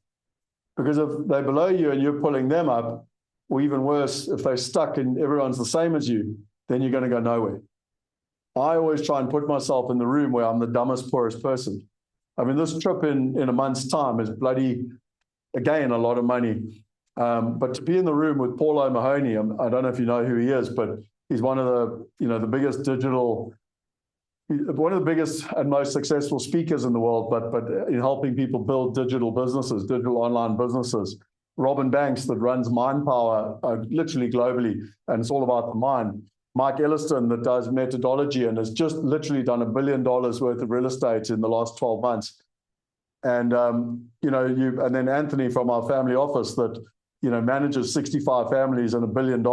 Because if they're below you and you're pulling them up, or even worse, if they're stuck and everyone's the same as you, then you're going to go nowhere. I always try and put myself in the room where I'm the dumbest, poorest person. I mean, this trip in a month's time is bloody, again, a lot of money. But to be in the room with Paul O'Mahony, I don't know if you know who he is, but he's one of the biggest one of the biggest and most successful speakers in the world, but in helping people build digital businesses, digital online businesses. Robin Banks, that runs Mind Power, literally globally, and it's all about the mind. Mike Elliston, that does methodology and has just literally done $1 billion worth of real estate in the last 12 months. And, and then Anthony from our family office that, manages 65 families and $1 billion.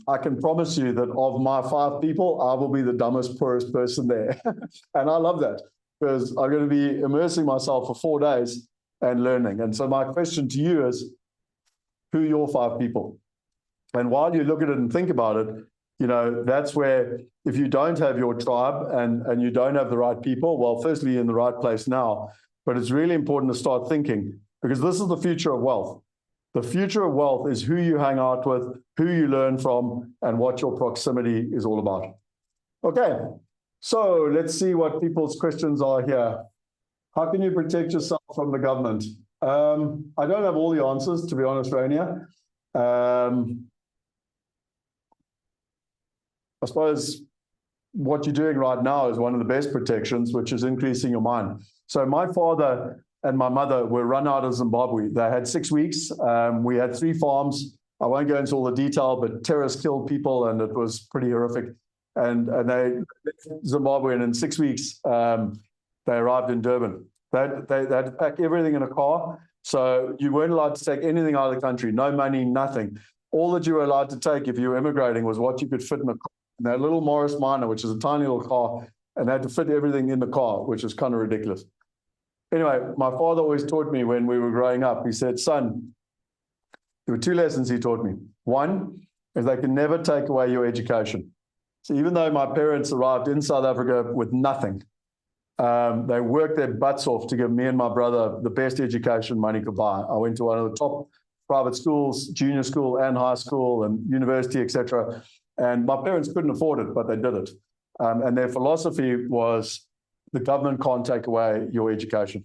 I can promise you that of my 5 people, I will be the dumbest, poorest person there. And I love that, because I'm going to be immersing myself for 4 days and learning. And so my question to you is, who are your 5 people? And while you look at it and think about it, that's where, if you don't have your tribe and you don't have the right people, well, firstly, you're in the right place now, but it's really important to start thinking, because this is the future of wealth. The future of wealth is who you hang out with, who you learn from, and what your proximity is all about. Okay, so let's see what people's questions are here. How can you protect yourself from the government? I don't have all the answers, to be honest, Rainier. I suppose what you're doing right now is one of the best protections, which is increasing your mind. So my father and my mother were run out of Zimbabwe. They had 6 weeks. We had 3 farms. I won't go into all the detail, but terrorists killed people, and it was pretty horrific. And they left Zimbabwe, and in 6 weeks, they arrived in Durban. They had to pack everything in a car. So you weren't allowed to take anything out of the country, no money, nothing. All that you were allowed to take if you were immigrating was what you could fit in a car. And that little Morris Minor, which is a tiny little car, and they had to fit everything in the car, which is kind of ridiculous. Anyway, my father always taught me when we were growing up, he said, son, there were 2 lessons he taught me. One is they can never take away your education. So even though my parents arrived in South Africa with nothing, they worked their butts off to give me and my brother the best education money could buy. I went to one of the top private schools, junior school and high school and university, etc. And my parents couldn't afford it, but they did it. And their philosophy was, the government can't take away your education.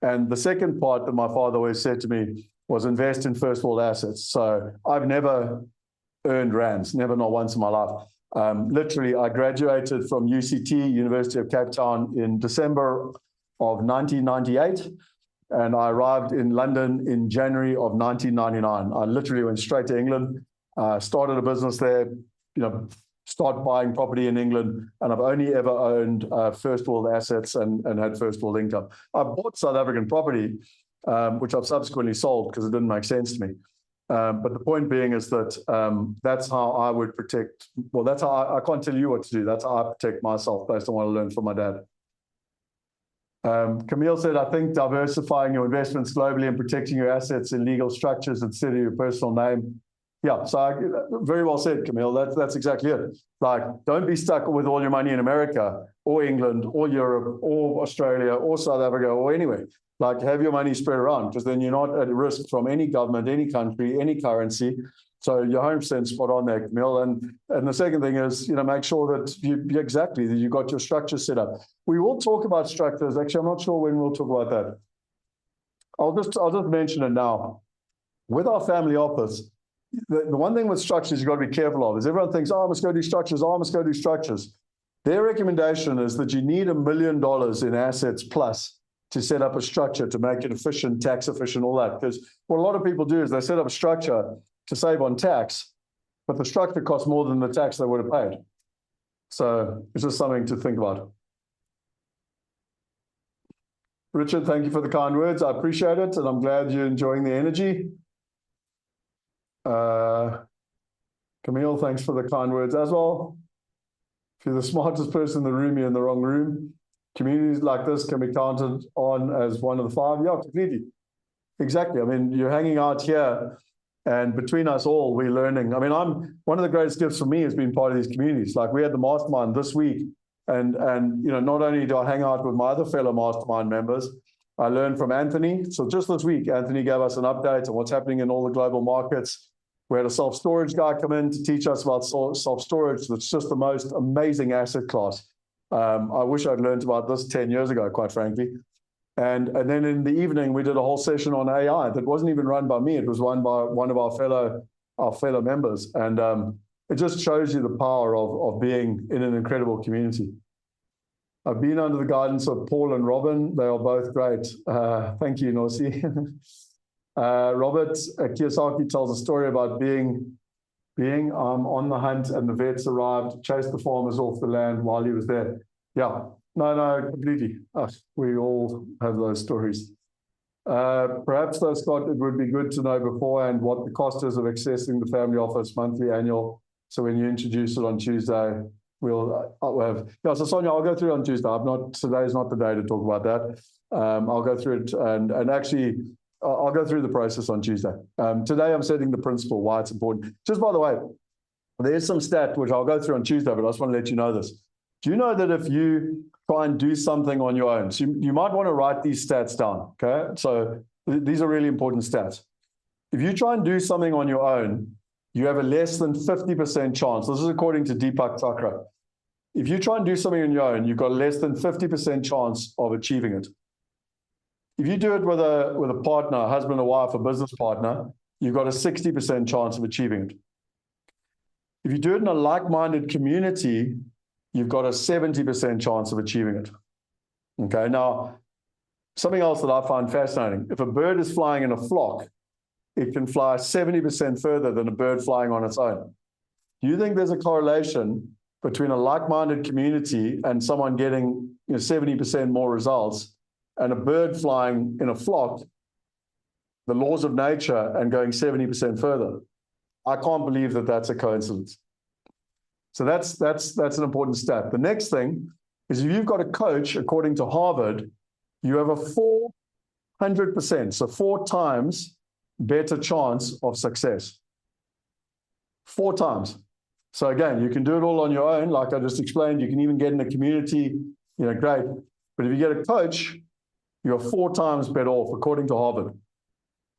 And the second part that my father always said to me was invest in first world assets. So I've never earned rands, never, not once in my life. Literally, I graduated from UCT, University of Cape Town, in December of 1998. And I arrived in London in January of 1999. I literally went straight to England, started a business there, start buying property in England, and I've only ever owned first world assets and had first world income. I bought South African property, which I've subsequently sold because it didn't make sense to me. But the point being is that that's how I would protect, well, that's how I can't tell you what to do. That's how I protect myself based on what I learned from my dad. Camille said, I think diversifying your investments globally and protecting your assets in legal structures instead of your personal name. Yeah, so very well said, Camille. That's exactly it. Like, don't be stuck with all your money in America or England or Europe or Australia or South Africa or anywhere. Like have your money spread around, because then you're not at risk from any government, any country, any currency. So you're 100% spot on there, Camille. And the second thing is, make sure that that you got your structure set up. We will talk about structures. Actually, I'm not sure when we'll talk about that. I'll just mention it now. With our family office, the one thing with structures you've got to be careful of is everyone thinks, oh, I must go do structures. Oh, I must go do structures. Their recommendation is that you need $1 million in assets plus to set up a structure to make it efficient, tax efficient, all that. Because what a lot of people do is they set up a structure to save on tax, but the structure costs more than the tax they would have paid. So it's just something to think about. Richard, thank you for the kind words. I appreciate it, and I'm glad you're enjoying the energy. Camille, thanks for the kind words as well. If you're the smartest person in the room, you're in the wrong room. Communities like this can be counted on as one of the 5. Yeah, completely. Exactly. I mean, you're hanging out here, and between us all, we're learning. I mean, one of the greatest gifts for me has been part of these communities. Like we had the mastermind this week, and not only do I hang out with my other fellow mastermind members, I learned from Anthony. So just this week, Anthony gave us an update on what's happening in all the global markets. We had a self-storage guy come in to teach us about self-storage. That's just the most amazing asset class. I wish I'd learned about this 10 years ago, quite frankly. And then in the evening, we did a whole session on AI that wasn't even run by me. It was run by one of our fellow members. And it just shows you the power of being in an incredible community. I've been under the guidance of Paul and Robin. They are both great. Thank you, Norsi. Robert Kiyosaki tells a story about being on the hunt, and the vets arrived, chased the farmers off the land while he was there. Yeah, no, completely. We all have those stories. Perhaps though, Scott, it would be good to know beforehand what the cost is of accessing the family office, monthly, annual. So when you introduce it on Tuesday, we'll have. Yeah, so Sonia, I'll go through it on Tuesday. Today's not the day to talk about that. I'll go through it and actually. I'll go through the process on Tuesday. Today, I'm setting the principle why it's important. Just by the way, there's some stat which I'll go through on Tuesday, but I just want to let you know this. Do you know that if you try and do something on your own, so you might want to write these stats down, okay? So these are really important stats. If you try and do something on your own, you have a less than 50% chance. This is according to Deepak Chakra. If you try and do something on your own, you've got a less than 50% chance of achieving it. If you do it with a partner, a husband or wife, a business partner, you've got a 60% chance of achieving it. If you do it in a like-minded community, you've got a 70% chance of achieving it. Okay, now, something else that I find fascinating. If a bird is flying in a flock, it can fly 70% further than a bird flying on its own. Do you think there's a correlation between a like-minded community and someone getting 70% more results and a bird flying in a flock, the laws of nature, and going 70% further? I can't believe that that's a coincidence. So that's an important stat. The next thing is if you've got a coach, according to Harvard, you have a 400%, so 4 times better chance of success. 4 times. So again, you can do it all on your own, like I just explained. You can even get in a community, great. But if you get a coach, you're 4 times better off, according to Harvard.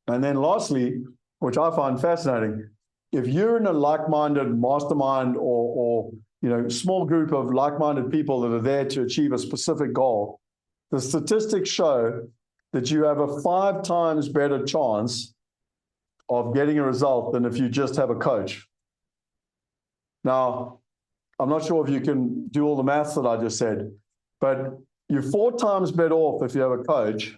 And then lastly, which I find fascinating, if you're in a like-minded mastermind or small group of like-minded people that are there to achieve a specific goal, the statistics show that you have a 5 times better chance of getting a result than if you just have a coach. Now, I'm not sure if you can do all the maths that I just said, but you're 4 times better off if you have a coach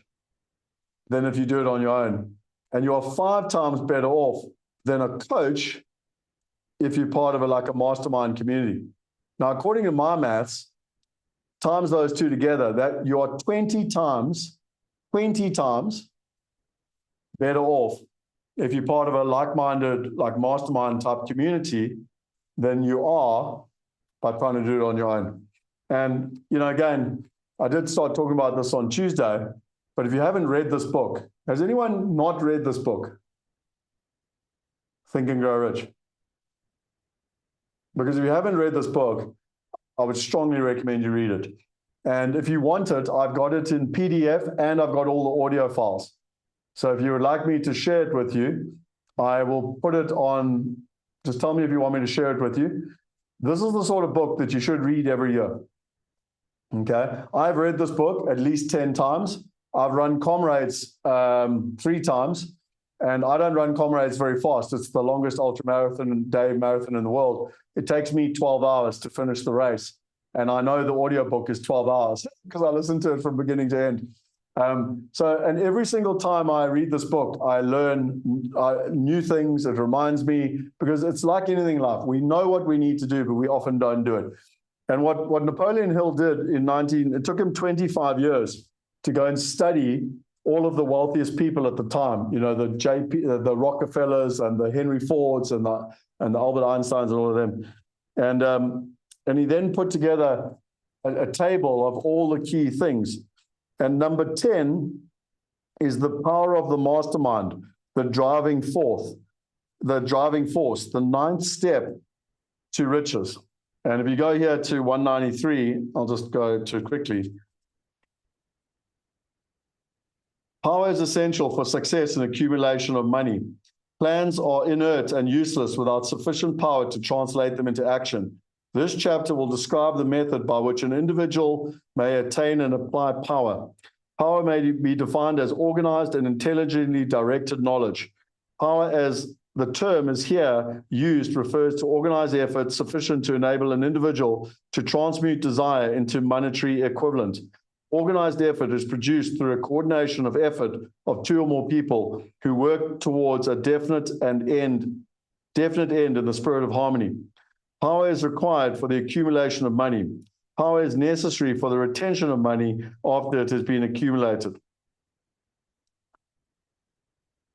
than if you do it on your own. And you're 5 times better off than a coach if you're part of a mastermind community. Now, according to my maths, times those two together, that you are 20 times better off if you're part of a like-minded, mastermind type community than you are by trying to do it on your own. And, again, I did start talking about this on Tuesday, but if you haven't read this book, has anyone not read this book? Think and Grow Rich. Because if you haven't read this book, I would strongly recommend you read it. And if you want it, I've got it in PDF and I've got all the audio files. So if you would like me to share it with you, I will put it on. Just tell me if you want me to share it with you. This is the sort of book that you should read every year. Okay. I've read this book at least 10 times. I've run Comrades 3 times. And I don't run Comrades very fast. It's the longest ultramarathon day marathon in the world. It takes me 12 hours to finish the race. And I know the audiobook is 12 hours because I listened to it from beginning to end. And every single time I read this book, I learn new things. It reminds me, because it's like anything in life. We know what we need to do, but we often don't do it. And what Napoleon Hill did it took him 25 years to go and study all of the wealthiest people at the time, the Rockefellers and the Henry Fords and the Albert Einsteins and all of them. And he then put together a table of all the key things. And number 10 is the power of the mastermind, the driving force, the 9th step to riches. And if you go here to 193, I'll just go to it quickly. Power is essential for success and accumulation of money. Plans are inert and useless without sufficient power to translate them into action. This chapter will describe the method by which an individual may attain and apply power. Power may be defined as organized and intelligently directed knowledge. Power, as the term is here used, refers to organized effort sufficient to enable an individual to transmute desire into monetary equivalent. Organized effort is produced through a coordination of effort of 2 or more people who work towards a definite end in the spirit of harmony. Power is required for the accumulation of money. Power is necessary for the retention of money after it has been accumulated.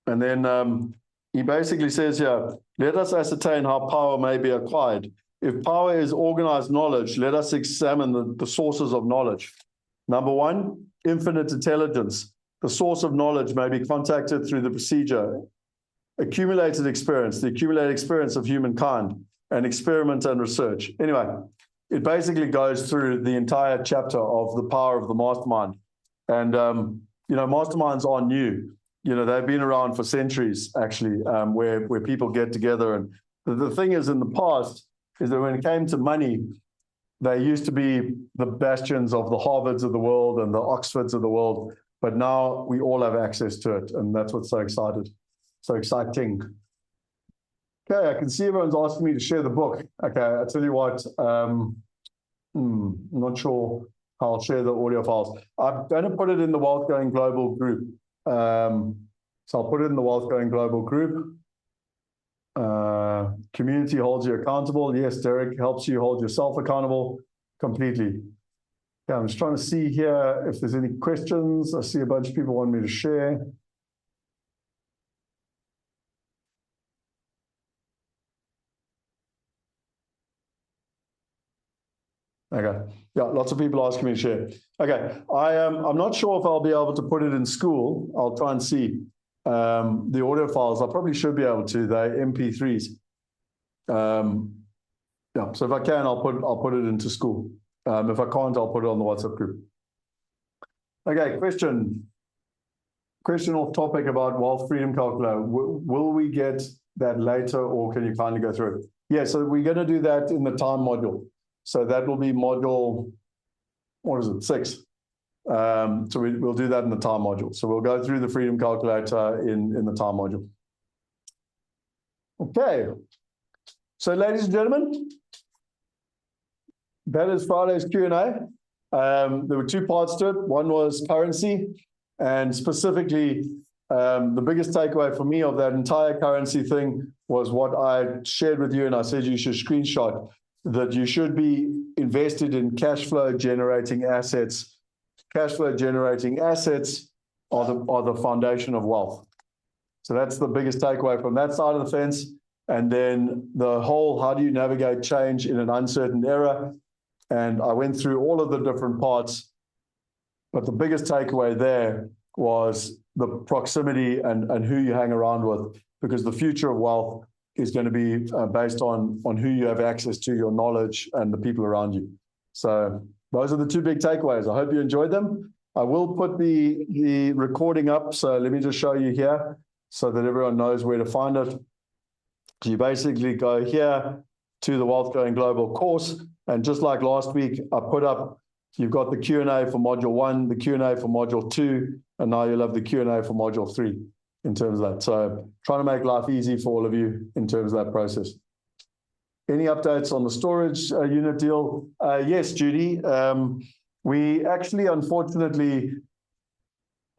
And then he basically says here, let us ascertain how power may be acquired. If power is organized knowledge, let us examine the sources of knowledge. Number 1, infinite intelligence. The source of knowledge may be contacted through the procedure. Accumulated experience, the accumulated experience of humankind, and experiment and research. Anyway, it basically goes through the entire chapter of the power of the mastermind. And, masterminds are new. They've been around for centuries, actually, where people get together. And the thing is, in the past, is that when it came to money, they used to be the bastions of the Harvards of the world and the Oxfords of the world. But now we all have access to it. And that's what's so exciting. Okay, I can see everyone's asking me to share the book. Okay, I'll tell you what, I'm not sure how I'll share the audio files. I'm going to put it in the Wealth Going Global group. So I'll put it in the Wealth Going Global group. Community holds you accountable. Yes, Derek helps you hold yourself accountable completely. Okay, I'm just trying to see here if there's any questions. I see a bunch of people want me to share. Okay. Yeah, lots of people asking me to share. Okay. I'm not sure if I'll be able to put it in school. I'll try and see. The audio files, I probably should be able to. They're MP3s. Yeah. So if I can, I'll put it into school. If I can't, I'll put it on the WhatsApp group. Okay. Question or topic about wealth freedom calculator. Will we get that later, or can you kindly go through it? Yeah. So we're going to do that in the time module. So that will be module, 6? So we'll do that in the time module. So we'll go through the freedom calculator in the time module. Okay. So ladies and gentlemen, that is Friday's Q&A. There were 2 parts to it. One was currency, and specifically the biggest takeaway for me of that entire currency thing was what I shared with you, and I said you should screenshot, that you should be invested in cash flow generating assets. Cash flow generating assets are the foundation of wealth. So that's the biggest takeaway from that side of the fence. And then the whole, how do you navigate change in an uncertain era? And I went through all of the different parts, but the biggest takeaway there was the proximity and who you hang around with, because the future of wealth is going to be based on who you have access to, your knowledge, and the people around you. So those are the two big takeaways. I hope you enjoyed them. I will put the recording up. So let me just show you here so that everyone knows where to find it. So you basically go here to the Wealth Going Global course. And just like last week, I put up, you've got the Q&A for module 1, the Q&A for module 2, and now you'll have the Q&A for module 3 in terms of that. So trying to make life easy for all of you in terms of that process. Any updates on the storage unit deal? Yes, Judy. We actually, unfortunately,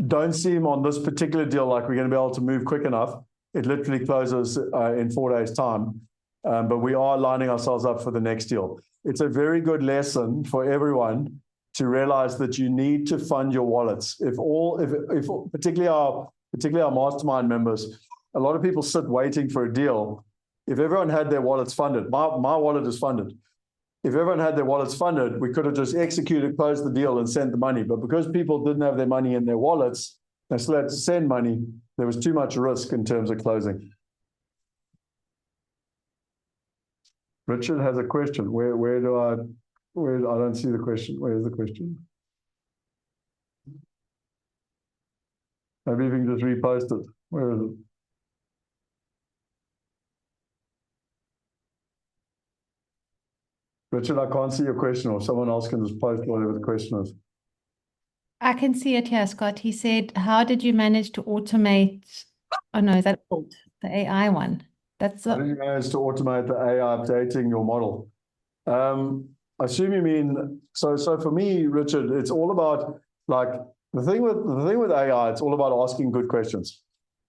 don't seem on this particular deal like we're going to be able to move quick enough. It literally closes in 4 days' time. But we are lining ourselves up for the next deal. It's a very good lesson for everyone to realize that you need to fund your wallets. If particularly our mastermind members, a lot of people sit waiting for a deal. If everyone had their wallets funded, my wallet is funded. If everyone had their wallets funded, we could have just executed, closed the deal and sent the money. But because people didn't have their money in their wallets, they still had to send money. There was too much risk in terms of closing. Richard has a question. Where I don't see the question. Where's the question? Maybe you can just repost it. Where is it? Richard, I can't see your question, or someone else can just post whatever the question is. I can see it here, Scott. He said, how did you manage to automate? Oh, no, is that old? The AI one. That's How did you manage to automate the AI updating your model? I assume you mean, so for me, Richard, it's all about, like, the thing with AI, it's all about asking good questions.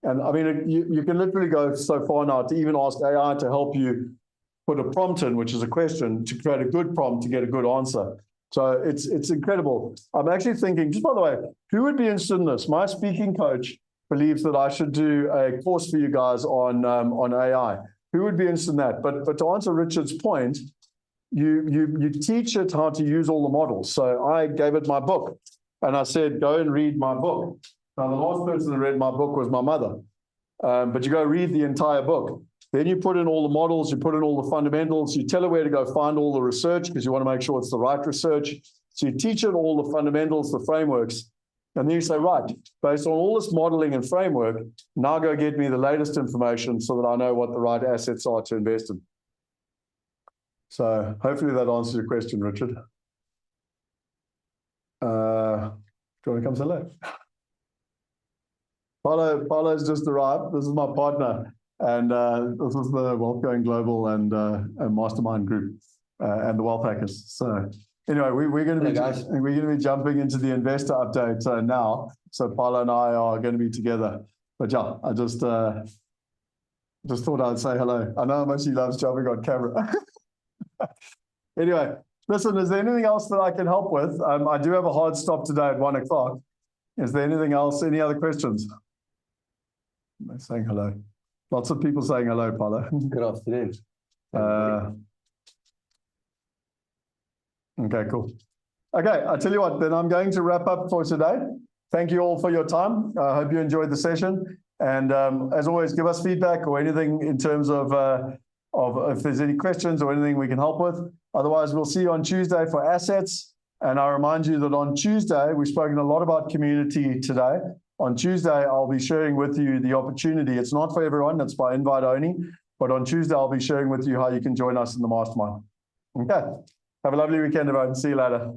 And I mean, you can literally go so far now to even ask AI to help you put a prompt in, which is a question, to create a good prompt to get a good answer. So it's incredible. I'm actually thinking, just by the way, who would be interested in this? My speaking coach believes that I should do a course for you guys on AI. Who would be interested in that? But to answer Richard's point, you teach it how to use all the models. So I gave it my book, and I said, go and read my book. Now, the last person that read my book was my mother. But you go read the entire book. Then you put in all the models, you put in all the fundamentals, you tell her where to go find all the research because you want to make sure it's the right research. So you teach it all the fundamentals, the frameworks, and then you say, right, based on all this modeling and framework, now go get me the latest information so that I know what the right assets are to invest in. So hopefully that answers your question, Richard. Do you want to come say hello? Paulo's just arrived. This is my partner. And this is the Wealth Going Global and Mastermind group and the Wealth Hackers. So anyway, we're going to be jumping into the investor update now. So Paulo and I are going to be together. But yeah, I just thought I'd say hello. I know how much he loves jumping on camera. Anyway, listen, is there anything else that I can help with? I do have a hard stop today at 1 o'clock. Is there anything else? Any other questions? I'm saying hello. Lots of people saying hello, Paulo. Good afternoon. Okay, cool. Okay, I'll tell you what, then I'm going to wrap up for today. Thank you all for your time. I hope you enjoyed the session. And as always, give us feedback or anything in terms of if there's any questions or anything we can help with. Otherwise, we'll see you on Tuesday for assets. And I remind you that on Tuesday, we've spoken a lot about community today. On Tuesday, I'll be sharing with you the opportunity. It's not for everyone, it's by invite only. But on Tuesday, I'll be sharing with you how you can join us in the mastermind. Okay. Have a lovely weekend, everyone. See you later.